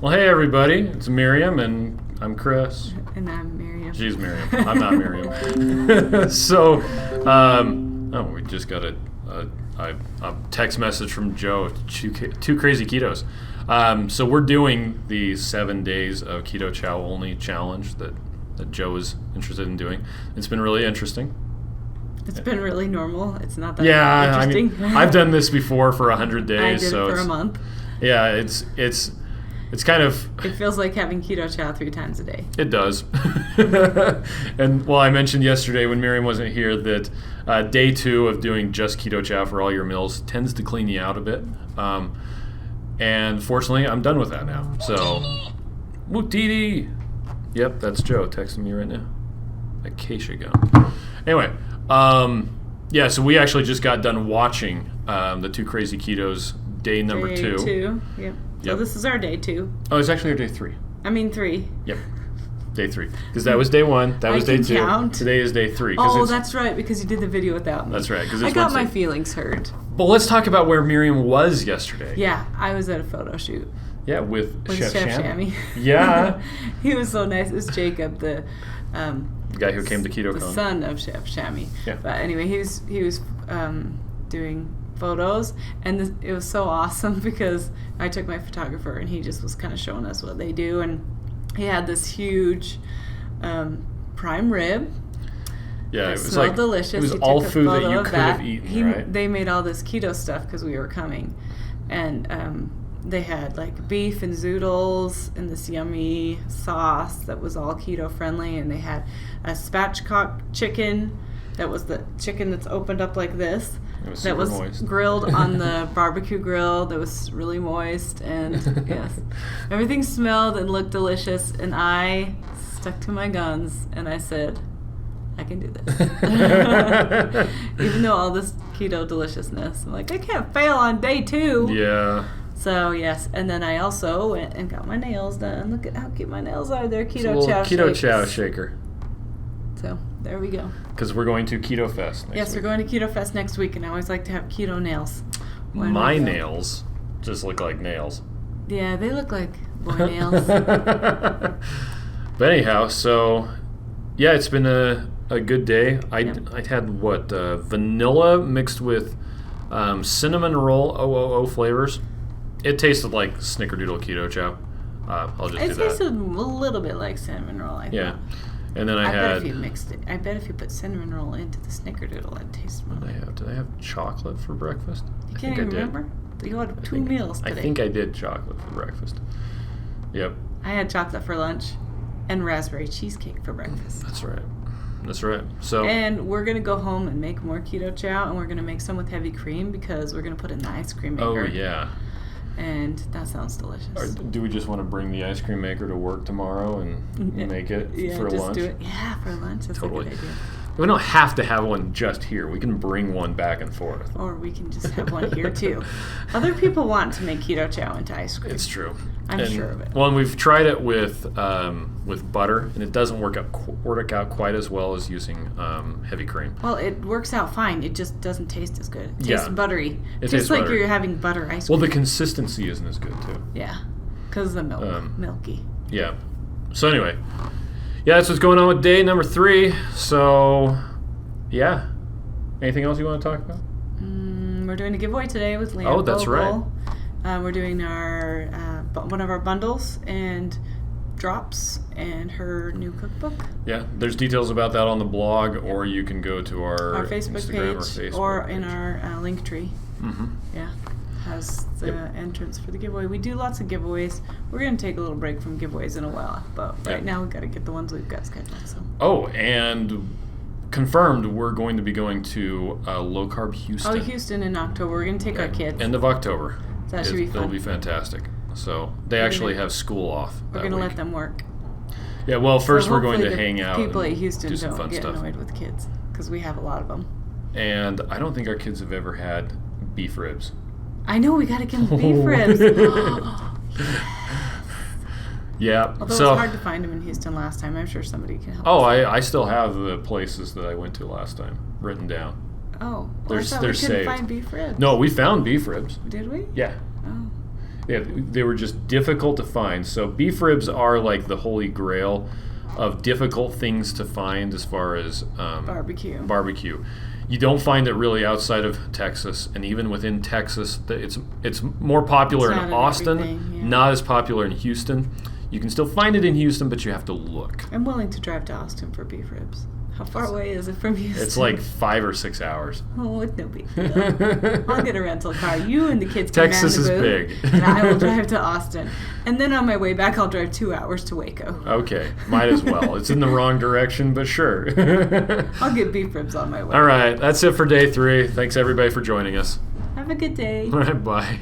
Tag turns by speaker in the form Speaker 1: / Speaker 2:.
Speaker 1: Well, hey everybody, it's Miriam and I'm Chris.
Speaker 2: And I'm Miriam.
Speaker 1: She's Miriam. I'm not Miriam. So, we just got a text message from Joe, two crazy ketos. So we're doing the 7 days of Keto Chow only challenge that Joe is interested in doing. It's been really interesting.
Speaker 2: It's been really normal. It's not that
Speaker 1: interesting.
Speaker 2: I mean,
Speaker 1: I've done this before for 100 days.
Speaker 2: I did it for a month.
Speaker 1: Yeah, it's kind of...
Speaker 2: It feels like having Keto Chow 3 times a day.
Speaker 1: It does. And, well, I mentioned yesterday when Miriam wasn't here that day 2 of doing just Keto Chow for all your meals tends to clean you out a bit. And fortunately, I'm done with that now. So, woo TD! Yep, that's Joe texting me right now. Acacia gum. Anyway, so we actually just got done watching the Two Crazy Ketos day number 2.
Speaker 2: Day 2, yep. So this is our day 2.
Speaker 1: Oh, it's actually our day 3.
Speaker 2: I mean 3.
Speaker 1: Yep. Day 3. Because that was day 1. That was day 2.
Speaker 2: Count.
Speaker 1: Today is day 3.
Speaker 2: Oh, that's right, because you did the video without me.
Speaker 1: That's right.
Speaker 2: I got my feelings hurt.
Speaker 1: But let's talk about where Miriam was yesterday.
Speaker 2: Yeah, I was at a photo shoot.
Speaker 1: Yeah, with Chef
Speaker 2: Shammy.
Speaker 1: Yeah.
Speaker 2: He was so nice. It was Jacob, the
Speaker 1: guy who came to KetoCon.
Speaker 2: The son of Chef Shammy.
Speaker 1: Yeah.
Speaker 2: But anyway, he was doing photos, and it was so awesome because I took my photographer and he just was kind of showing us what they do, and he had this huge prime rib.
Speaker 1: Yeah,
Speaker 2: it
Speaker 1: was
Speaker 2: smelled
Speaker 1: like
Speaker 2: delicious.
Speaker 1: It was
Speaker 2: he
Speaker 1: all
Speaker 2: took a
Speaker 1: food that
Speaker 2: photo
Speaker 1: you
Speaker 2: of
Speaker 1: could have eaten, right?
Speaker 2: They made all this keto stuff because we were coming, and they had like beef and zoodles and this yummy sauce that was all keto friendly, and they had a spatchcock chicken that was the chicken that's opened up like this.
Speaker 1: That was moist.
Speaker 2: Grilled on the barbecue grill that was really moist, and yes, everything smelled and looked delicious, and I stuck to my guns and I said, I can do this. Even though all this keto deliciousness, I'm like, I can't fail on day 2.
Speaker 1: Yeah.
Speaker 2: So yes, and then I also went and got my nails done. Look at how cute my nails are. They're Keto Chow
Speaker 1: Keto Chow shaker.
Speaker 2: So there we go.
Speaker 1: Because we're going to Keto Fest next week.
Speaker 2: Yes, we're going to Keto Fest next week, and I always like to have keto nails.
Speaker 1: My nails just look like nails.
Speaker 2: Yeah, they look like boy nails.
Speaker 1: But anyhow, so yeah, it's been a good day. I had vanilla mixed with cinnamon roll OOO flavors. It tasted like Snickerdoodle Keto Chow. I'll just do that.
Speaker 2: It tasted a little bit like cinnamon roll, I think.
Speaker 1: And then
Speaker 2: I bet if you mixed it, I bet if you put cinnamon roll into the Snickerdoodle, it'd taste more.
Speaker 1: Did I have chocolate for breakfast?
Speaker 2: You can't even remember? You had 2 meals today.
Speaker 1: I think I did chocolate for breakfast. Yep.
Speaker 2: I had chocolate for lunch and raspberry cheesecake for breakfast.
Speaker 1: That's right. So. And
Speaker 2: we're gonna go home and make more Keto Chow, and we're gonna make some with heavy cream because we're gonna put it in the ice cream maker.
Speaker 1: Oh yeah.
Speaker 2: And that sounds delicious.
Speaker 1: Or do we just want to bring the ice cream maker to work tomorrow and make it for lunch?
Speaker 2: Do it. Yeah, for lunch. That's
Speaker 1: totally.
Speaker 2: A good idea.
Speaker 1: We don't have to have one just here. We can bring one back and forth.
Speaker 2: Or we can just have one here too. Other people want to make Keto Chow into ice cream.
Speaker 1: It's true.
Speaker 2: I'm sure of it.
Speaker 1: Well, and we've tried it with butter, and it doesn't work out quite as well as using heavy cream.
Speaker 2: Well, it works out fine. It just doesn't taste as good. It tastes buttery.
Speaker 1: It
Speaker 2: tastes like
Speaker 1: buttery.
Speaker 2: You're having butter ice cream.
Speaker 1: Well, the consistency isn't as good too.
Speaker 2: Yeah, because the milk, milky.
Speaker 1: Yeah. So anyway, that's what's going on with day number 3. So, yeah. Anything else you want to talk about?
Speaker 2: We're doing a giveaway today with Leanne.
Speaker 1: Oh, that's right.
Speaker 2: We're doing our one of our bundles and drops and her new cookbook.
Speaker 1: Yeah, there's details about that on the blog, or you can go to our
Speaker 2: Facebook
Speaker 1: Instagram
Speaker 2: page
Speaker 1: or
Speaker 2: in our link tree.
Speaker 1: Mm-hmm.
Speaker 2: Yeah, has the entrance for the giveaway. We do lots of giveaways. We're going to take a little break from giveaways in a while, but right now we've got to get the ones we've got scheduled. So.
Speaker 1: Oh, and confirmed, we're going to be going to Low Carb Houston.
Speaker 2: Oh, Houston in October. We're going to take our kids.
Speaker 1: End of October.
Speaker 2: So that should be fun.
Speaker 1: It'll be fantastic. So they actually have school off.
Speaker 2: We're going to let them work.
Speaker 1: Yeah, well, first we're going to hang out.
Speaker 2: People at Houston
Speaker 1: do some
Speaker 2: don't
Speaker 1: fun
Speaker 2: get
Speaker 1: stuff.
Speaker 2: annoyed with kids because we have a lot of them.
Speaker 1: And I don't think our kids have ever had beef ribs.
Speaker 2: I know, we got to get them beef ribs.
Speaker 1: Yeah.
Speaker 2: Although it was hard to find them in Houston last time. I'm sure somebody can help us.
Speaker 1: I still have the places that I went to last time written down.
Speaker 2: Oh.
Speaker 1: They're
Speaker 2: I thought we couldn't
Speaker 1: saved.
Speaker 2: find beef ribs.
Speaker 1: No, we found beef ribs.
Speaker 2: Did we?
Speaker 1: Yeah.
Speaker 2: Oh.
Speaker 1: they were just difficult to find. So beef ribs are like the holy grail of difficult things to find as far as barbecue. You don't find it really outside of Texas, and even within Texas, it's more popular in Austin, not as popular in Houston. You can still find it in Houston, but you have to look.
Speaker 2: I'm willing to drive to Austin for beef ribs. How far away is it from Houston?
Speaker 1: It's like 5 or 6 hours.
Speaker 2: Oh, it's no big deal. I'll get a rental car. You and the kids can
Speaker 1: Texas is big.
Speaker 2: And I will drive to Austin. And then on my way back, I'll drive 2 hours to Waco.
Speaker 1: Okay, might as well. It's in the wrong direction, but sure.
Speaker 2: I'll get beef ribs on my way.
Speaker 1: All right, that's it for day 3. Thanks, everybody, for joining us.
Speaker 2: Have a good day.
Speaker 1: All right, bye.